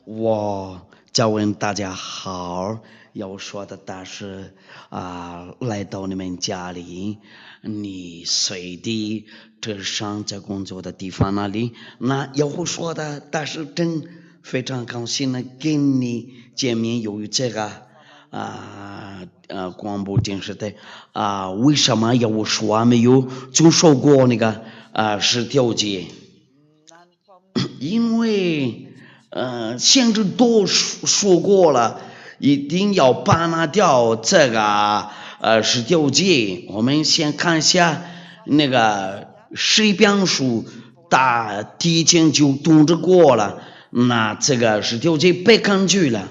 我再问大家好，要说的但是来到你们家里，你随地这上在工作的地方那里，那要说的但是真非常高兴的跟你见面，由于这个广播电视台为什么要说没有就说过那个十条街？因为先知都说过了，一定要扒掉这个十条街。我们先看一下那个十篇书，提前就通知过了，那这个十条街被根据了。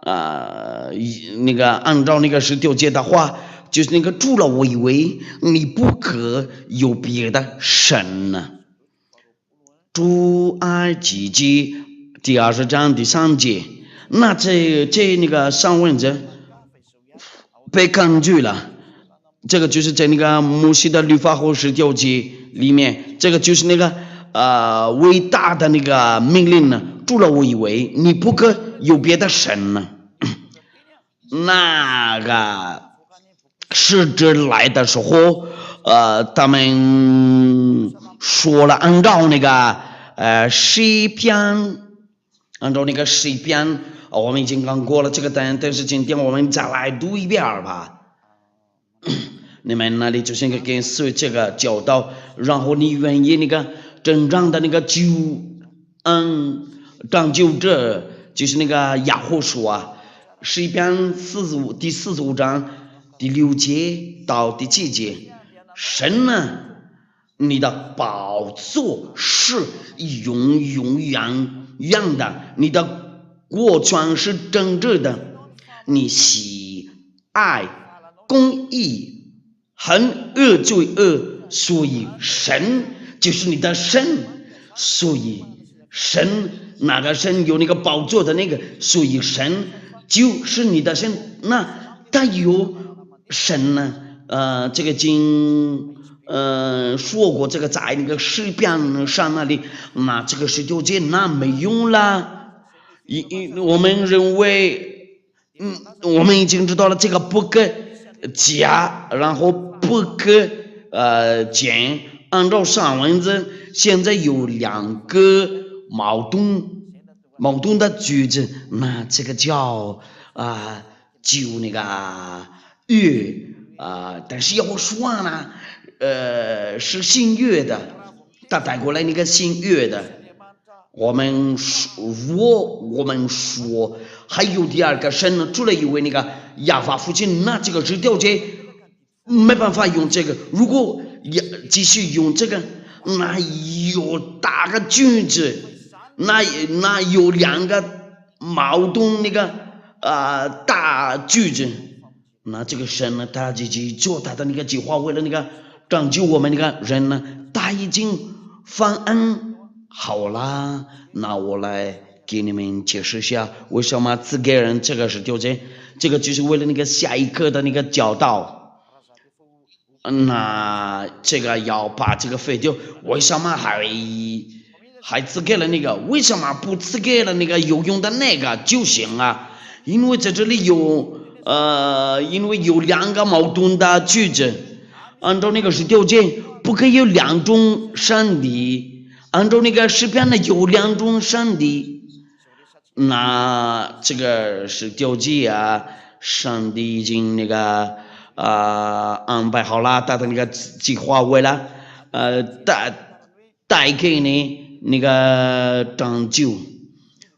那个按照那个十条街的话，就是那个主了我以为你不可有别的神呢。出埃及记第20章第3节，那那个上文者被根据了，这个就是在那个摩西的律法和十条街里面，这个就是那个伟大的那个命令呢。主了我以为你不可有别的神呢。那个使者来的时候，他们说了按照那个诗篇，按照那个诗篇，我们已经刚过了这个单，但是今天我们再来读一遍吧。你们那里就是跟随这个教导，然后你愿意那个真正的那个拯救者，就是那个亚户说诗篇第45章第6节到第7节，神呢，你的宝座是永远的，你的国权是正直的，你喜爱公义，恨恶罪恶，所以神就是你的神，所以神哪个神有那个宝座的那个，所以神就是你的神。那他有神呢？这个经说过，这个在那个诗篇上那里，那这个十条街那没用了。我们认为，我们已经知道了这个不可加，然后不可减。按照上文字，现在有2个矛盾的句子，那这个叫就那个月但是要说呢，是新月的，他带过来那个新月的。我们说还有第2个神呢，除了因为那个亚法父亲，那这个十条街没办法用这个。如果继续用这个，那有大个句子，那有2个矛盾那个大句子，那这个神呢，他自己做他的那个计划，为了那个拯救我们那个人呢，他已经方案好啦。那我来给你们解释一下，为什么只给人这个是条件，这个就是为了那个下一课的那个教导。那这个要把这个废掉，为什么还只给了那个？为什么不只给了那个有用的那个就行啊？因为在这里有因为有2个矛盾的句子，按照那个十条件不可以有2种上帝，按照那个诗篇呢有2种上帝。那这个十条件上帝已经那个安排好了他的那个计划，为了带给你那个拯救。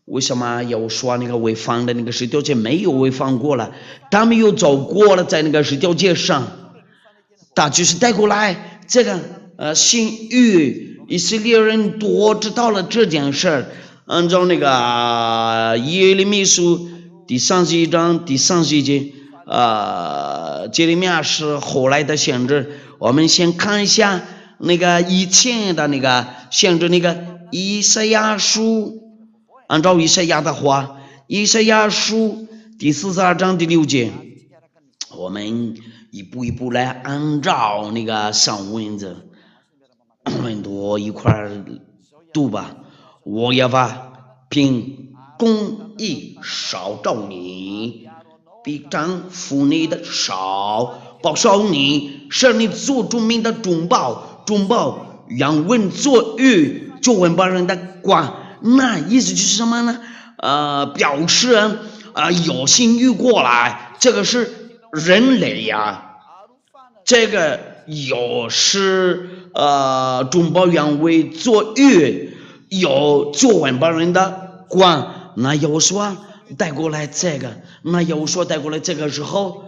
为什么要说那个违反的那个十条街没有违反过了？他没有走过了，在那个十条街上，他就是带过来这个新约，以色列人多知道了这件事儿。按照那个耶利米书第31章第31节，耶利米是后来的先知。我们先看一下那个以前的那个先知，那个以赛亚书。按照以赛亚的话，以赛亚书第42章第6节，我们一步一步来按照那个上文字，我们都一块读吧。我也把凭公义烧照你，必丈夫你的手，保守你，使你做主民的中保，让稳作狱，就稳把人的光。那意思就是什么呢？表示有心欲过来，这个是人类呀。这个有是中保原为作狱，有做稳把人的光。那有说带过来这个，时候，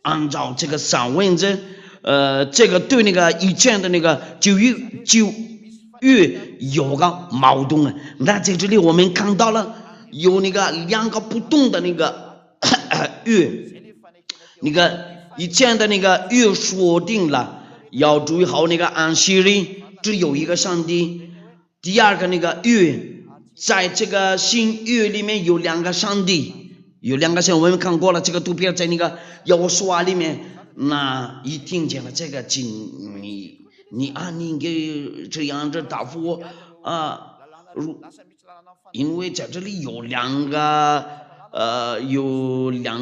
按照这个散文字，这个对那个以前的那个就有个矛盾啊。那在这里我们看到了有那个两个不同的那个月，那个以前的那个月说定了要注意好那个安息日只有一个上帝，第二个那个月在这个新约里面有两个上帝，有两个像我们看过了这个图片在那个耶和华里面。那一听见了这个你给这样子答复我因为在这里有两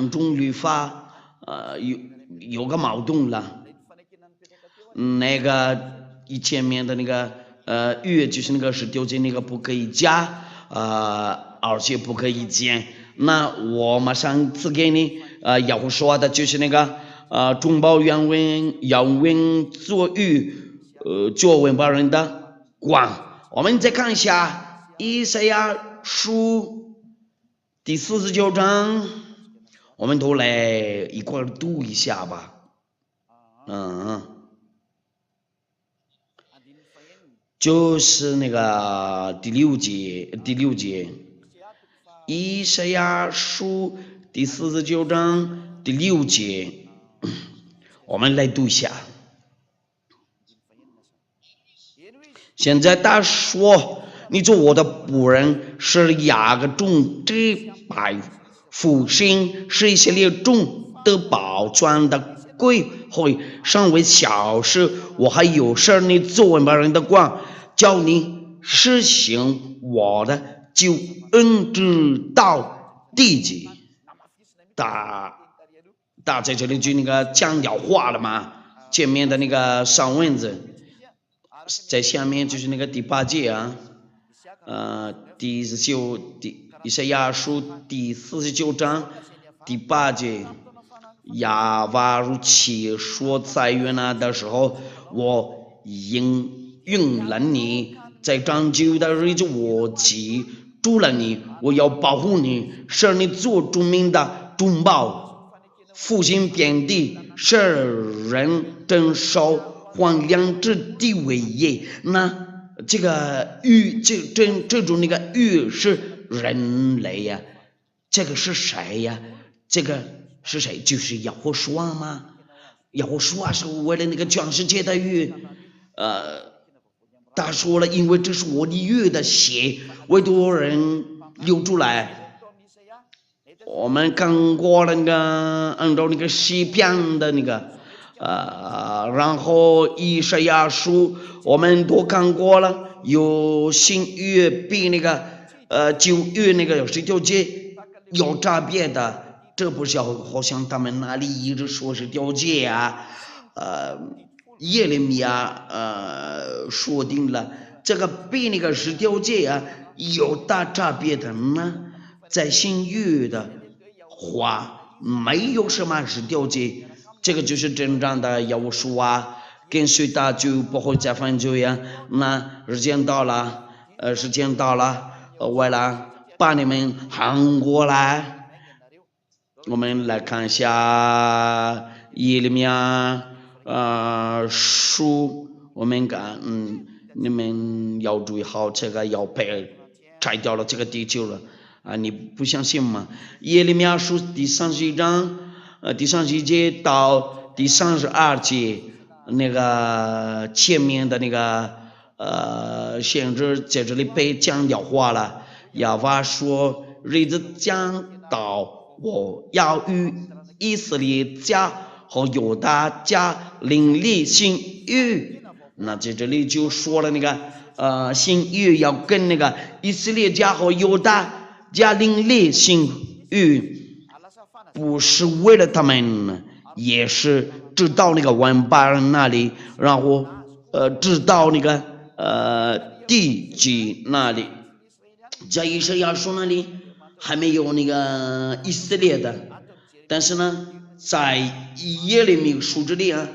种律法，有个矛盾了。那个以前面的那个月就是那个是丢进那个不可以加而且不可以减。那我马上次给你要说的就是那个中保原文作狱作文把人的光。我们再看一下以赛亚书第49章，我们都来一块读一下吧。就是那个第六节，以赛亚书第49章第6节，我们来读一下。现在他说：“你做我的仆人，是雅各种这百复兴，是以色列种的宝钻的归会，尚未小事，我还有事你做文把人的光，叫你实行我的救恩之道地极。”大在这里就那个讲掉话了嘛，前面的那个上文字，在下面就是那个第8节以赛亚书第49章第8节，亚瓦如其说在约拿的时候，我应允了你，在长久的日子我记住了你，我要保护你，使你做著名的中保，复兴遍地，使人珍守还良知的伟业。那这个这种那个是人类呀，这个是谁呀？这个是谁？就是耶和华吗？耶和华是为了那个全世界的他说了，因为这是我的血的血，为多人流出来。我们看过那个按照那个诗篇的那个然后以赛亚书我们都看过了，有新约比那个旧约那个有19节有差别的，这不是好像他们那里一直说是条件耶利米说定了这个比那个19节有大差别的呢。在新约的话没有什么19节，这个就是真正的耶和华跟随他就不会再犯罪呀。那时间到了，为了把你们喊过来，我们来看一下耶利米书，我们看你们要注意好，这个要被拆掉了这个地球了你不相信吗？耶利米书第31章第31节到第32节，那个前面的那个先知在这里被讲掉话了。亚娃说：“日子将到，我要与以色列家和犹大家另立新约。”那在这里就说了那个新约要跟那个以色列家和犹大家另立新约，不是为了他们，也是直到那个万巴人那里，然后直到那个地基那里，在以赛亚书那里还没有那个以色列的，但是呢，在耶利米书这里啊，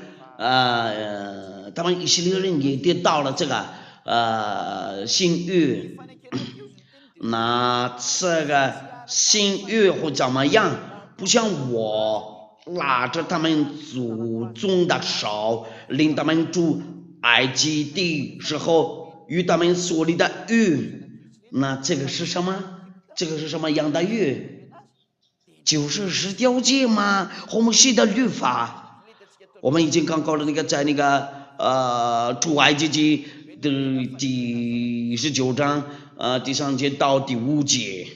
他们以色列人也得到了这个新约，那这个新约会怎么样？不像我拉着他们祖宗的手，领他们出埃及的时候与他们所立的约，那这个是什么？这个是什么样的约？就是十条诫嘛，摩西的律法。我们已经刚搞了那个在那个出埃及记的第19章第3节到第5节，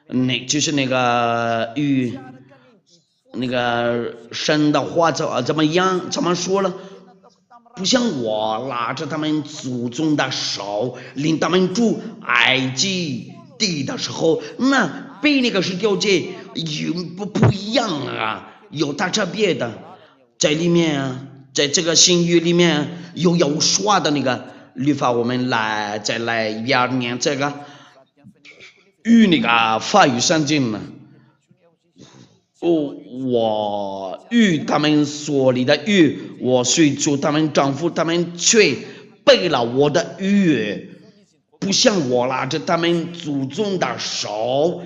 那就是那个与那个神的话怎么样？怎么说了？不像我拉着他们祖宗的手，领他们出埃及地的时候，那被那个十条诫不一样啊，有大差别的，在里面啊，在这个新约里面有有说的那个律法，我们再来一遍念这个与那个法语圣经呢。我与他们所立的约，我虽做他们丈夫，他们却背了我的约，不像我拉着他们祖宗的手，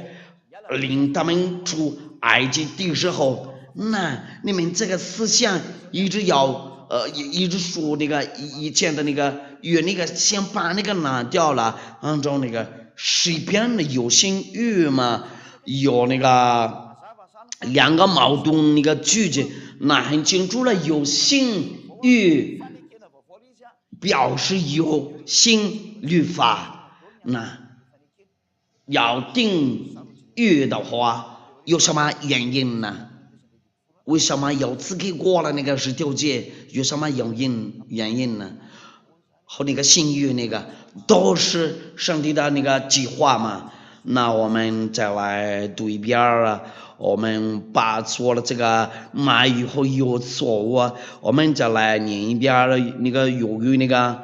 领他们出埃及的时候，那你们这个思想一直一直说那个以前的那个约，那个先把那个拿掉了，按照那个诗篇的有新约嘛，有那个2个矛盾那个句子，那很清楚了，有新约表示有新律法，那要定约的话，有什么原因呢？为什么要自己过了那个十条诫？有什么原因呢？和那个新约那个都是上帝的那个计划嘛。那我们再来读一遍啊，我们把错了这个马语和有错误啊，我们再来念一遍那个由于那个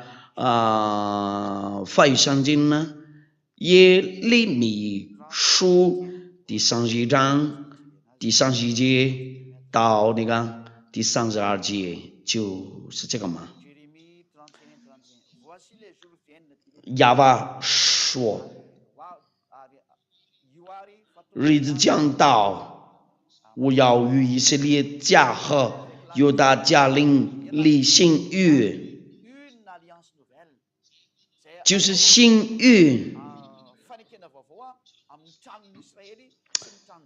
法语圣经呢，耶利米书第31章第31节到那个第32节，就是这个嘛。亚巴说，日子将到，我要与以色列家和犹大家立新约，就是新约。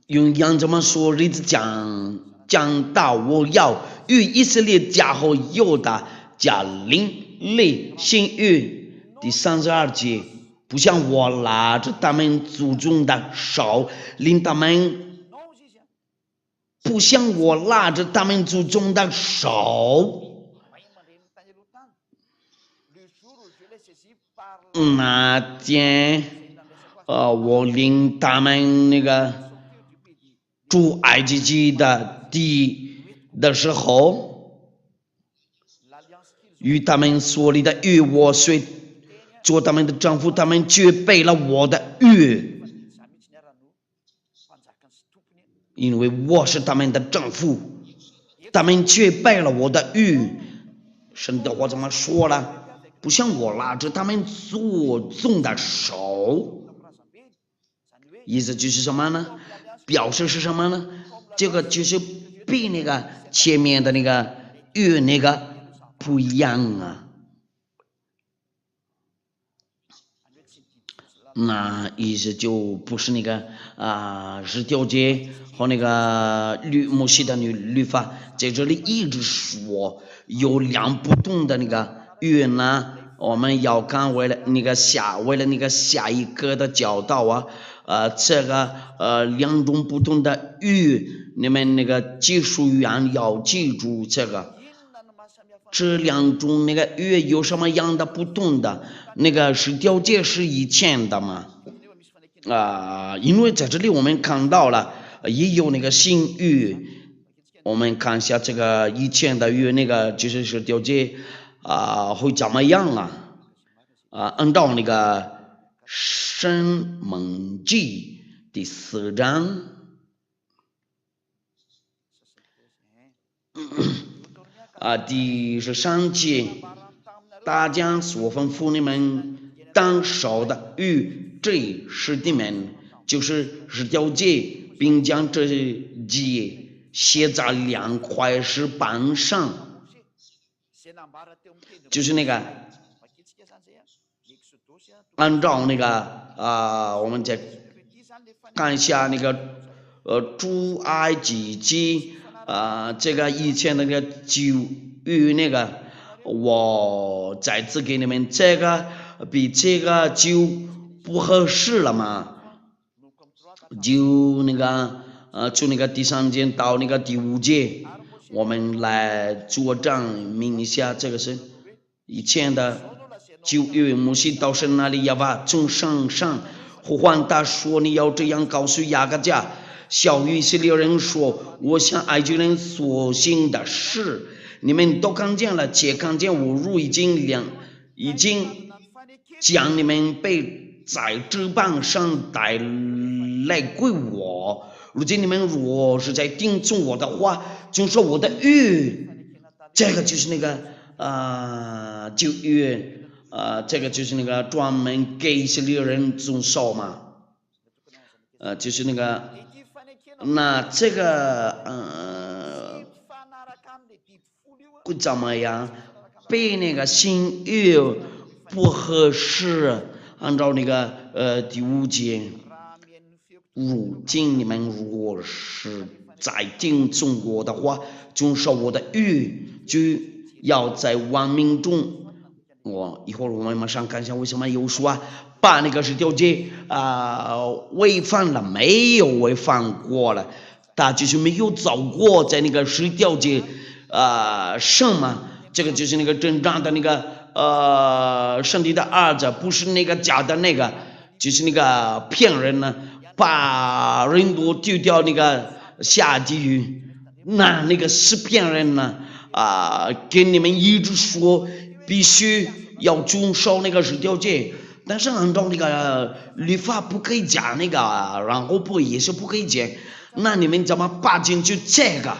用羊这么说，日子将到，我要与以色列家和犹大家立新约。第32节，不像我拉着他们祖宗的手，领他们，不像我拉着他们祖宗的手。那天，我领他们那个出埃及记的地的时候，与他们所立的约，我虽做他们的丈夫，他们却背了我的约，因为我是他们的丈夫，他们却背了我的约。神的话怎么说了？不像我拉着他们祖宗的手，意思就是什么呢？表示是什么呢？这个就是比那个前面的那个约那个不一样啊。那意思就不是那个十条诫和那个摩西的律法，在这里一直说有2不同的那个约呢。我们要看为了那个下一个的教导啊，这个2种不同的约，你们那个技术员要记住这个。这两种那个月有什么样的不同的？那个是条件是以前的嘛？因为在这里我们看到了也有那个新月，我们看一下这个以前的月那个就是条件会怎么样啊？按照那个申蒙记第4章。第13节，大家所吩咐你们当守的与这十诫命，就是十条诫，并将这诫写在2块石板上，就是那个按照那个我们再看一下那个出埃及记。这个以前那个旧约那个，我再次给你们这个比这个就不合适了嘛？就那个从那个第3节到那个第5节，我们来做证明一下，这个是以前的旧约，摩西到神那里要把从上呼唤他说：“你要这样告诉雅各家。”小以色列人说：“我向埃及人所行的事，你们都看见了，且看见我如已经将你们被在这棒上带来归我。如今你们若是在听从我的话，遵守我的约，这个就是那个旧约，这个就是那个专门给以色列人遵守嘛，就是那个。”那这个会怎么样？被那个新约不合适，按照那个第5节，如今你们如果是在听从我的话，遵守我的约，就要在万民中。一会儿我们马上看一下为什么有说把那个10条诫违反了，没有违反过了，他就是没有走过在那个10条诫上嘛，这个就是那个真正的那个上帝的儿子，不是那个假的那个，就是那个骗人呢，把人都丢掉那个下地狱，那个是骗人呢跟你们一直说必须要遵守那个10条诫，但是按照那个律法不可以讲那个，然后也是不可以讲，那你们怎么把进去这个？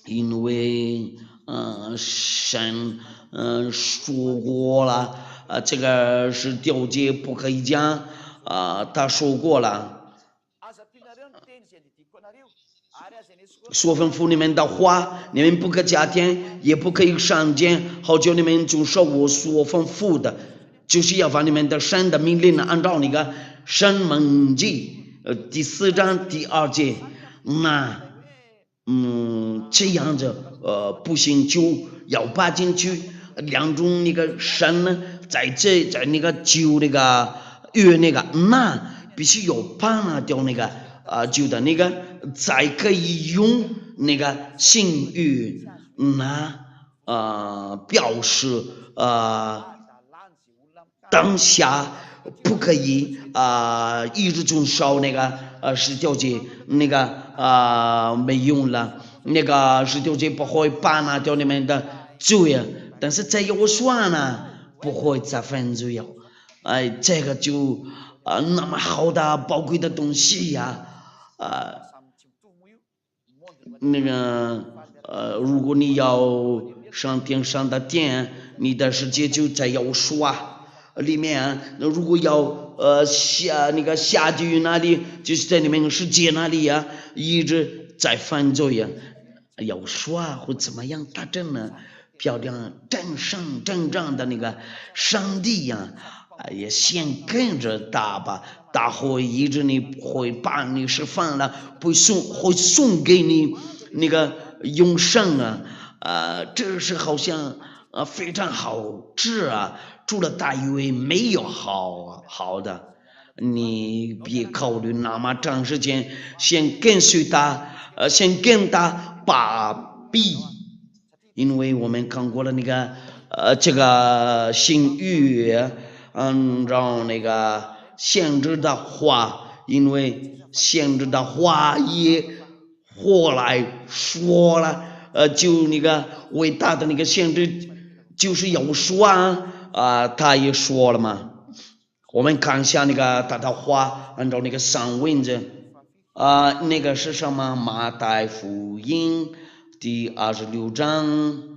因为神说过了，这个10条诫不可以讲，他说过了。所吩咐你们的话，你们不可加添，也不可以删减，好叫你们遵守我所吩咐的，就是要把你们的神的命令按照那个申蒙记第4章第2节，那这样子不行，就要把进去2种那个神呢，在那个旧那个约那个，那必须要把掉那个旧的那个。才可以用那个新约表示当下不可以一直遵守那个10条诫，那个没用了，那个10条诫不会把掉你们的罪，但是这有说呢，不会再犯罪了。这个就那么好的宝贵的东西呀，那个如果你要上天上的殿，你的世界就在要说里面。那如果要下地狱那里，就是在你们世界那里呀，一直在犯罪呀，要说会怎么样大正呢？漂亮真正的那个上帝呀，也先跟着他吧。他会一直你会把你释放了，会送给你那个永生这是好像非常好吃除了大以为没有好的，你别考虑那么长时间，先跟随他，先跟他把必，因为我们看过了那个这个新约，按照那个先知的话，因为先知的话也后来说了，就那个伟大的那个先知就是有说他也说了嘛。我们看一下那个他的话，按照那个上文字那个是什么？马太福音第26章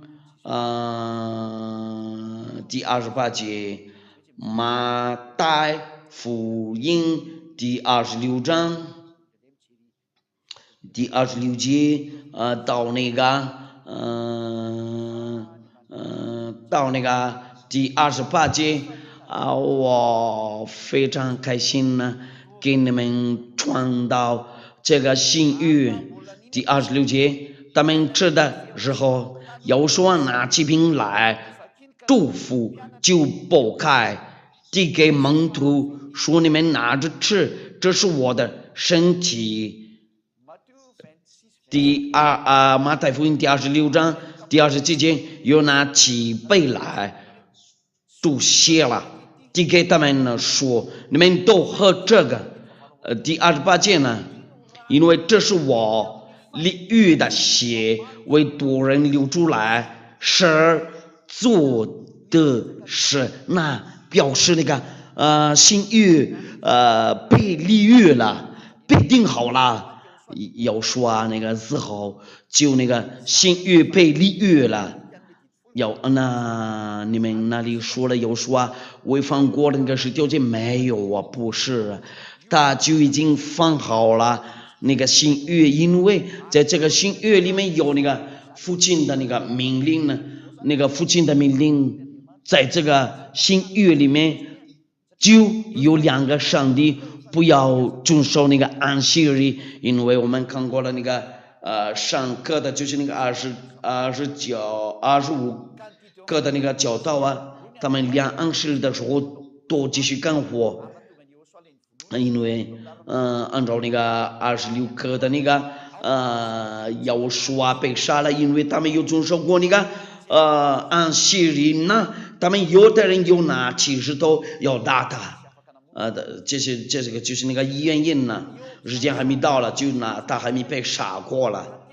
第28节，马太福音第26章第26节到那个到那个第28节我非常开心呢，给你们传到这个新约第26节，他们吃的时候，有说拿起饼来祝福，就剥开，递给门徒，说你们拿着吃，这是我的身体。马太福音第26章第27节，又拿起杯来注谢了，递给他们呢，说你们都喝这个。第28节呢，因为这是我立约的血，为多人流出来，是做的是那表示那个新约被立约了，被定好了。要说那个时候就那个新约被立约了。那你们那里说了有说违反过的那个是条件没有啊？不是，他就已经放好了那个新约，因为在这个新约里面有那个父亲的那个命令呢，那个父亲的命令在这个新约里面就有2个上帝不要遵守那个安息日，因为我们看过了那个上课的就是那个25个的那个教导他们量安息日的时候都继续干活，因为按照那个26个的那个要说被杀了，因为他们有遵守过那个安息日呢，他们有的人有拿起石头要打他。这个就是那个原因呢，时间还没到了，就他还没被杀过了。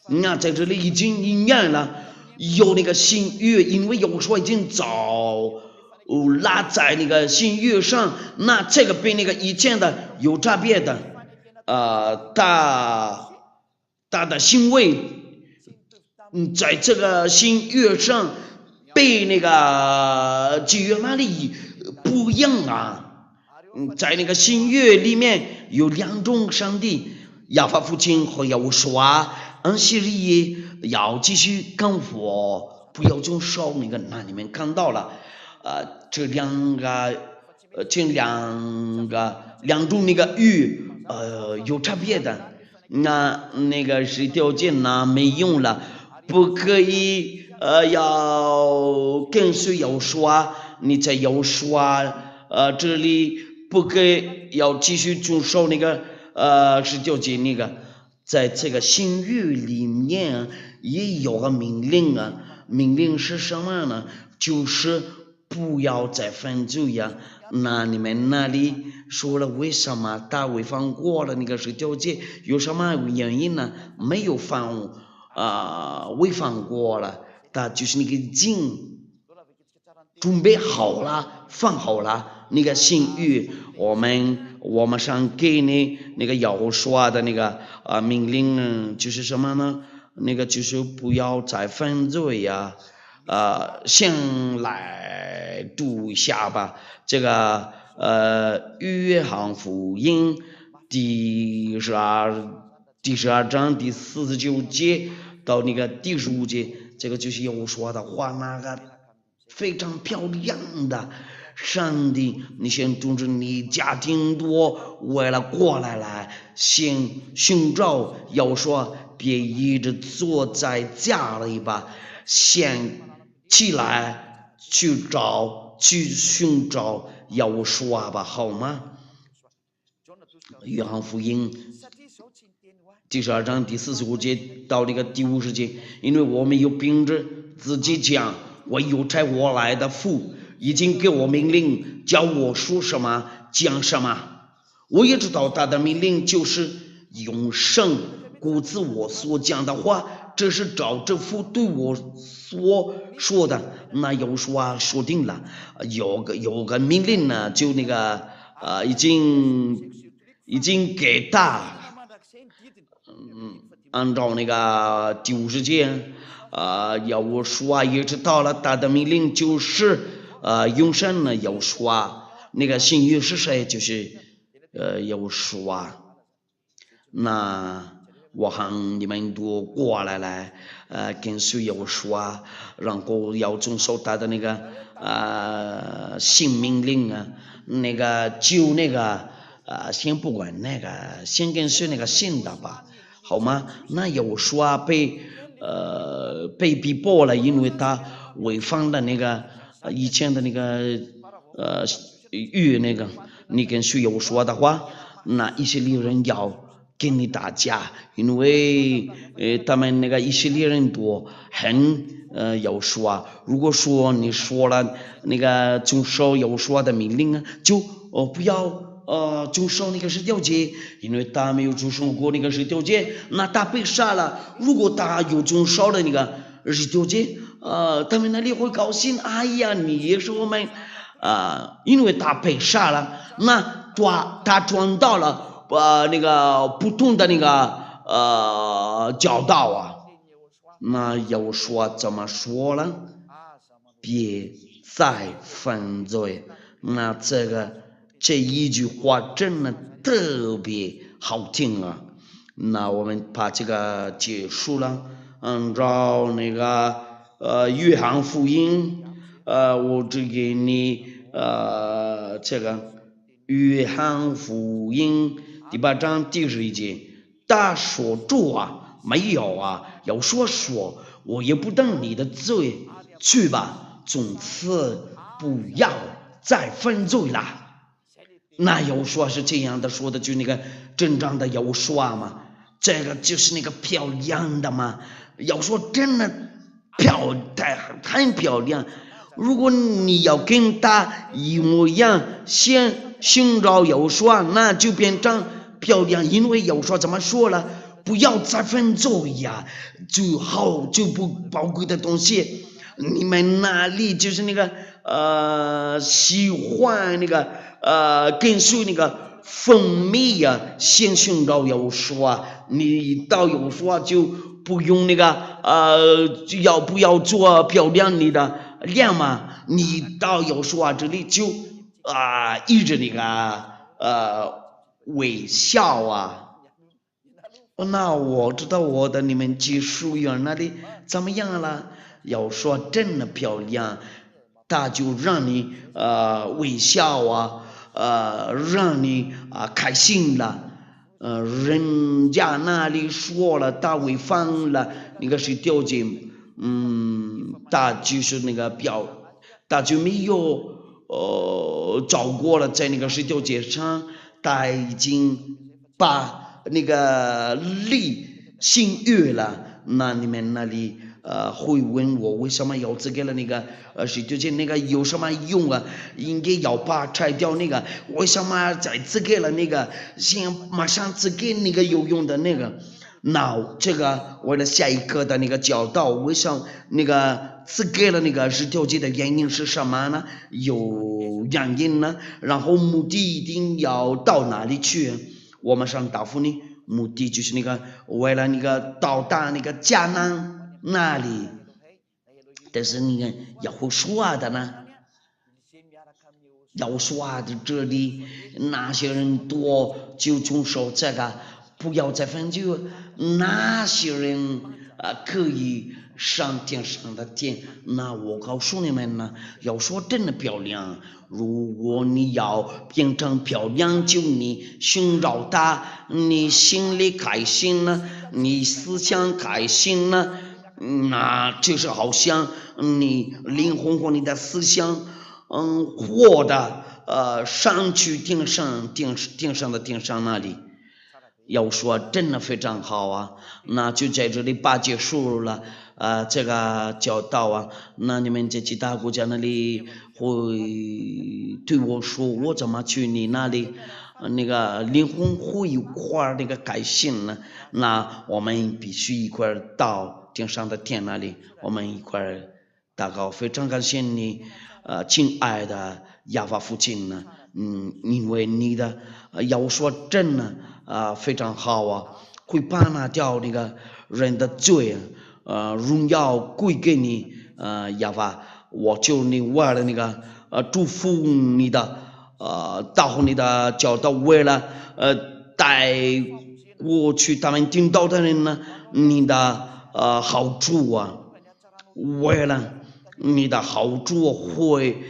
那在这里已经1年了，有那个新约，因为有说已经早拉在那个新约上，那这个比那个以前的有差别的，他的行为，在这个新约上被那个旧约那里不一样啊。在那个新约里面有2种上帝，亚法父亲和耶和华，安息日要继续干活，不要遵守那个。那你们看到了，这2种那个语有差别的。那个是条件没用了，不可以要跟随耶和华，你在耶和华这里不可以要继续遵守那个是条件那个，在这个新约里面也有个命令命令是什么呢？就是不要再犯罪呀。那你们那里说了为什么他违反过了那个是条件？有什么原因呢？没有违反过了，他就是那个经准备好了，放好了。那个新约，我们想给你那个要说的那个命令呢，就是什么呢？那个就是不要再犯罪呀。先来读一下吧，这个约翰福音第12章第49节到那个第15节，这个就是要说的话，那个非常漂亮的。上帝，你先通知你家庭多，为了过来先寻找，要说别一直坐在家里吧，先起来去寻找，要说吧，好吗？约翰福音第12章第45节到那个第50节，因为我们有凭着自己讲，我有差我来的父已经给我命令，叫我说什么讲什么。我也知道他的命令就是永生，故此我所讲的话，这是照着父对我所说的。那有说说定了，有个命令呢，就那个已经给他。按照那个第50节，要我说也知道了，他的命令就是永生呢，要说那个新约是谁，就是要说那我喊你们都过来了，跟随要说，然后要遵守他的那个新命令啊，那个就那个先不管那个，先跟随那个新的吧。好吗？那有说被逼迫了，因为他违反了那个以前的那个那个，你跟谁有说的话，那以色列人要跟你打架，因为他们那个以色列人多很有说，如果说你说了那个遵守有说的命令啊，就不要。遵守那个10条诫，因为他没有遵守过那个10条诫，那他被杀了。如果他有遵守了那个10条诫，他们那里会高兴。哎呀，你也是我们因为他被杀了，那他转到了那个不同的那个教导啊。那要说怎么说了？别再犯罪。那这一句话真的特别好听啊！那我们把这个结束了。按照那个约翰福音，我只给你这个约翰福音第8章第11节，他说主啊，没有啊，要说我也不等你的罪，去吧，从此不要再犯罪了。那有说是这样的说的，就那个正常的有说嘛，这个就是那个漂亮的嘛。要说真的很漂亮。如果你要跟他一模一样，先寻找有说，那就变成漂亮。因为有说怎么说了，不要再犯罪呀，就不宝贵的东西。你们那里就是那个喜欢那个跟随那个蜂蜜呀，先寻找有说，你到有说就不用那个不要做漂亮你的脸嘛，你到有说这里就一直那个微笑啊。那我知道我的你们技术员那里怎么样了？要说真的漂亮，他就让你微笑啊，让你开心了。人家那里说了，他违反了那个10条诫，他就是那个他就没有照过了，在那个10条诫上，他已经把那个立新约了。那你们那里会问我为什么要这个了那个10条诫那个有什么用啊？应该要把拆掉那个，为什么在这个了那个先马上这个那个有用的那个？那这个为了下一课的那个教导，为什么那个这个了那个10条诫的原因是什么呢？有原因呢，然后目的一定要到哪里去？我们上答复你，目的就是那个为了那个到达那个迦南那里。但是你看要说的呢，要说的这里那些人多就遵守这个，不要再犯罪。那些人可以上天上的天。那我告诉你们呢，要说真的漂亮。如果你要变成漂亮，就你寻找它，你心里开心呢，你思想开心呢，那就是好像你灵魂和你的思想活的上去天上那里。要说真的非常好啊，那就在这里把结束了这个教导啊，那你们在其他国家那里会对我说我怎么去你那里那个灵魂会一块儿那个改信呢？那我们必须一块儿到天上的天那里，我们一块儿祷告。非常感谢你，亲爱的亚法父亲呢，因为你的要说真呢。非常好啊，会把那掉那个人的罪荣耀归给你，亚法，我就你为了那个祝福你的到你的教导，为了带过去他们听到的人呢，你的好处啊，为了你的好处会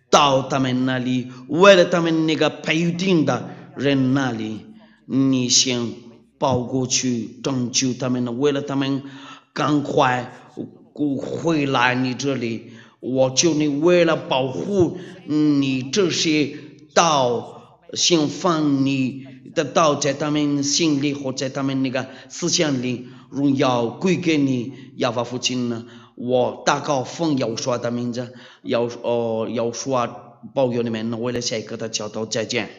到他们那里，为了他们那个配定的人那里。你先跑过去拯救他们，为了他们赶快回来你这里，我求你为了保护你这些道先放你的道在他们心里或在他们那个思想里，荣耀归给你，亚法父亲呢？我祷告奉要说的名字，要说保佑你们，为了下一个的教导，再见。